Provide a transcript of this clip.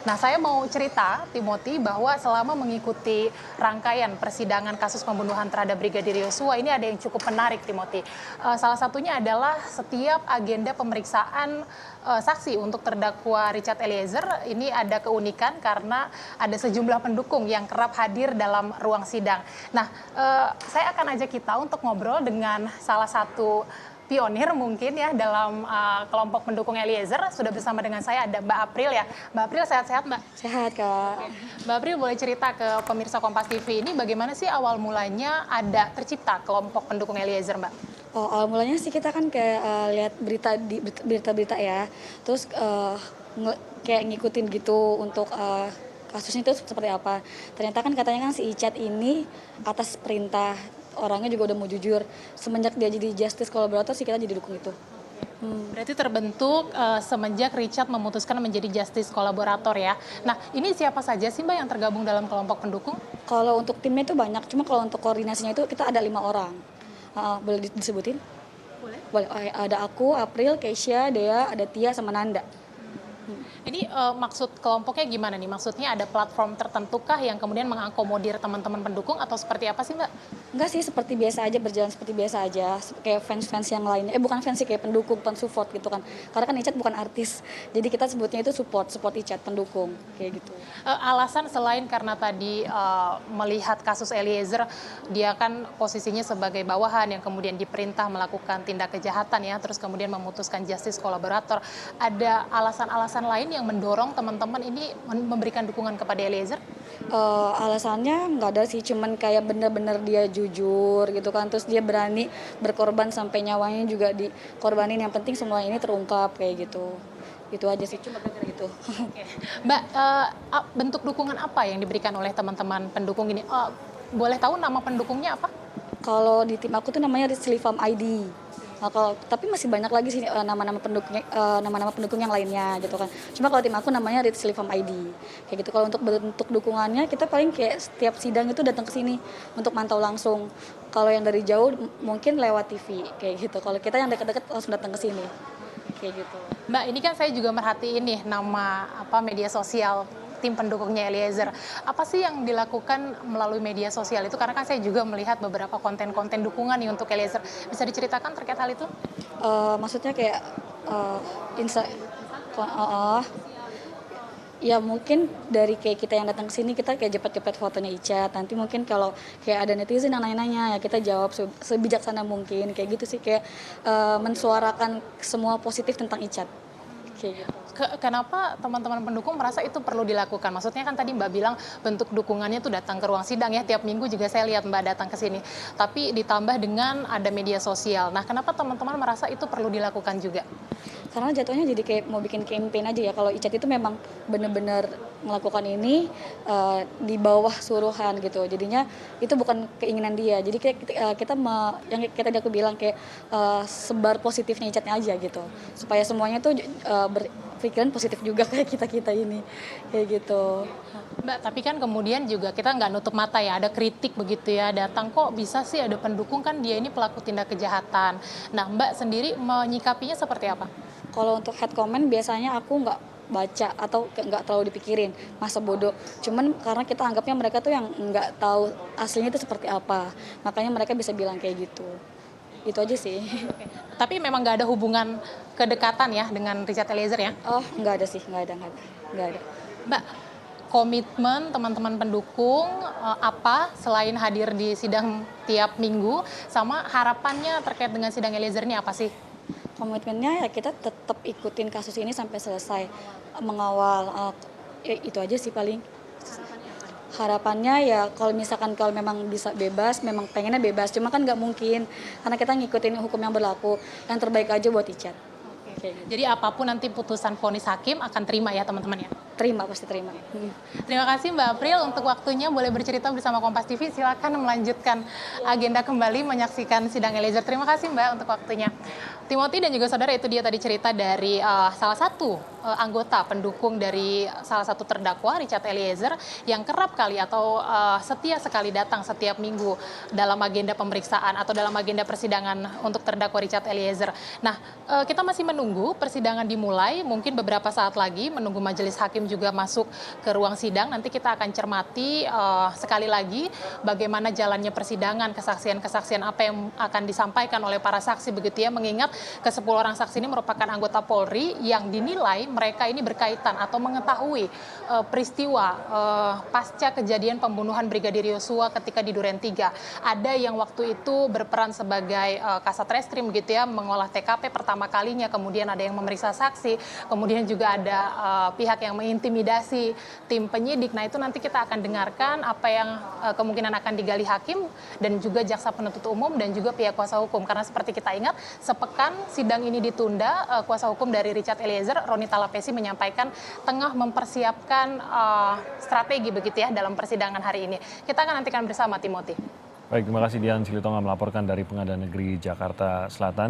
Nah, saya mau cerita, Timothy, bahwa selama mengikuti rangkaian persidangan kasus pembunuhan terhadap Brigadir Yosua, ini ada yang cukup menarik, Timothy. Salah satunya adalah setiap agenda pemeriksaan saksi untuk terdakwa Richard Eliezer, ini ada keunikan karena ada sejumlah pendukung yang kerap hadir dalam ruang sidang. Nah, saya akan ajak kita untuk ngobrol dengan salah satu pionir mungkin ya dalam kelompok pendukung Eliezer. Sudah bersama dengan saya ada Mbak April ya. Mbak April sehat-sehat Mbak? Sehat, Kak. Oke. Mbak April boleh cerita ke pemirsa Kompas TV ini bagaimana sih awal mulanya ada tercipta kelompok pendukung Eliezer Mbak? Oh, awal mulanya sih kita kan kayak lihat berita di berita-berita ya. Terus kayak ngikutin gitu untuk kasusnya itu seperti apa. Ternyata kan katanya kan si Icat ini atas perintah orangnya juga udah mau jujur. Semenjak dia jadi justice collaborator sih kita jadi dukung itu. Berarti terbentuk semenjak Richard memutuskan menjadi justice kolaborator ya. Nah, ini siapa saja sih Mbak yang tergabung dalam kelompok pendukung? Kalau untuk timnya itu banyak, cuma kalau untuk koordinasinya itu kita ada 5 orang. Boleh disebutin? Boleh. Boleh. Ada aku, April, Keisha, Dea, ada Tia sama Nanda. Ini maksud kelompoknya gimana nih? Maksudnya ada platform tertentukah yang kemudian mengakomodir teman-teman pendukung atau seperti apa sih Mbak? Enggak sih, seperti biasa aja, berjalan seperti biasa aja. Kayak fans-fans yang lainnya. Bukan fans sih, kayak pendukung, support gitu kan. Karena kan Icat bukan artis. Jadi kita sebutnya itu support Icat, pendukung. Kayak gitu. Alasan selain karena tadi melihat kasus Eliezer, dia kan posisinya sebagai bawahan yang kemudian diperintah melakukan tindak kejahatan ya, terus kemudian memutuskan justice kolaborator. Ada alasan-alasan lain yang mendorong teman-teman ini memberikan dukungan kepada Eliezer? Alasannya nggak ada sih, cuman kayak bener-bener dia jujur gitu kan. Terus dia berani berkorban sampai nyawanya juga dikorbanin. Yang penting semua ini terungkap kayak gitu. Itu aja sih, cuma gara-gara itu. Oke. Mbak, bentuk dukungan apa yang diberikan oleh teman-teman pendukung ini? Boleh tahu nama pendukungnya apa? Kalau di tim aku tuh namanya Rizli Farm ID. Tapi masih banyak lagi sih nama-nama pendukung yang lainnya gitu kan. Cuma kalau tim aku namanya Rizli Farm ID. Kayak gitu. Kalau untuk bentuk dukungannya kita paling kayak setiap sidang itu datang ke sini untuk mantau langsung. Kalau yang dari jauh mungkin lewat TV kayak gitu. Kalau kita yang dekat-dekat langsung datang ke sini. Kayak gitu. Mbak, ini kan saya juga merhatiin nih nama media sosial tim pendukungnya Eliezer. Apa sih yang dilakukan melalui media sosial itu? Karena kan saya juga melihat beberapa konten-konten dukungan nih untuk Eliezer. Bisa diceritakan terkait hal itu? Maksudnya kayak insta ya mungkin dari kayak kita yang datang ke sini kita kayak jepet-jepet fotonya Icat. Nanti mungkin kalau kayak ada netizen yang nanya-nanya ya kita jawab sebijaksana mungkin kayak gitu sih, kayak mensuarakan semua positif tentang Icat. Kayak gitu. Kenapa teman-teman pendukung merasa itu perlu dilakukan? Maksudnya kan tadi Mbak bilang bentuk dukungannya tuh datang ke ruang sidang ya, tiap minggu juga saya lihat Mbak datang ke sini. Tapi ditambah dengan ada media sosial. Nah, kenapa teman-teman merasa itu perlu dilakukan juga? Karena jatuhnya jadi kayak mau bikin campaign aja ya. Kalau Icat itu memang benar-benar melakukan ini di bawah suruhan gitu. Jadinya itu bukan keinginan dia. Jadi kayak yang kita aku bilang kayak sebar positifnya Icatnya aja gitu. Supaya semuanya tuh berpikiran positif juga kayak kita ini. Kayak gitu. Mbak, tapi kan kemudian juga kita nggak nutup mata ya, ada kritik begitu ya, datang kok bisa sih ada pendukung kan dia ini pelaku tindak kejahatan. Nah, Mbak sendiri menyikapinya seperti apa? Kalau untuk head comment biasanya aku nggak baca atau nggak terlalu dipikirin, masa bodoh. Cuman karena kita anggapnya mereka tuh yang nggak tahu aslinya itu seperti apa, makanya mereka bisa bilang kayak gitu. Itu aja sih. Oke. Tapi memang nggak ada hubungan kedekatan ya dengan Richard Eliezer ya? Oh, nggak ada sih, nggak ada. Mbak, komitmen teman-teman pendukung apa selain hadir di sidang tiap minggu, sama harapannya terkait dengan sidang Eliezer ini apa sih? Komitmennya ya kita tetap ikutin kasus ini sampai selesai, mengawal. Itu aja sih paling. Harapannya ya kalau memang bisa bebas, memang pengennya bebas, cuma kan nggak mungkin karena kita ngikutin hukum yang berlaku. Yang terbaik aja buat Icat. Oke. Jadi apapun nanti putusan vonis hakim akan terima ya teman-teman ya? Pasti terima. Terima kasih Mbak April untuk waktunya, boleh bercerita bersama Kompas TV. Silakan melanjutkan agenda kembali menyaksikan sidang Eliezer. Terima kasih Mbak untuk waktunya. Timothy dan juga saudara, itu dia tadi cerita dari salah satu anggota pendukung dari salah satu terdakwa Richard Eliezer yang kerap kali atau setia sekali datang setiap minggu dalam agenda pemeriksaan atau dalam agenda persidangan untuk terdakwa Richard Eliezer. Nah, kita masih menunggu persidangan dimulai, mungkin beberapa saat lagi menunggu majelis hakim juga masuk ke ruang sidang. Nanti kita akan cermati sekali lagi bagaimana jalannya persidangan, kesaksian-kesaksian apa yang akan disampaikan oleh para saksi begitu ya, mengingat ke-10 orang saksi ini merupakan anggota Polri yang dinilai mereka ini berkaitan atau mengetahui peristiwa pasca kejadian pembunuhan Brigadir Yosua ketika di Duren 3. Ada yang waktu itu berperan sebagai Kasat Reskrim gitu ya, mengolah TKP pertama kalinya, kemudian ada yang memeriksa saksi, kemudian juga ada pihak yang mengintimidasi tim penyidik. Nah, itu nanti kita akan dengarkan apa yang kemungkinan akan digali hakim dan juga jaksa penuntut umum dan juga pihak kuasa hukum. Karena seperti kita ingat, sepekan sidang ini ditunda, kuasa hukum dari Richard Eliezer, Roni Talapesi, menyampaikan tengah mempersiapkan strategi begitu ya dalam persidangan hari ini. Kita akan nantikan bersama, Timothy. Baik, terima kasih Dian Silitonga melaporkan dari Pengadilan Negeri Jakarta Selatan.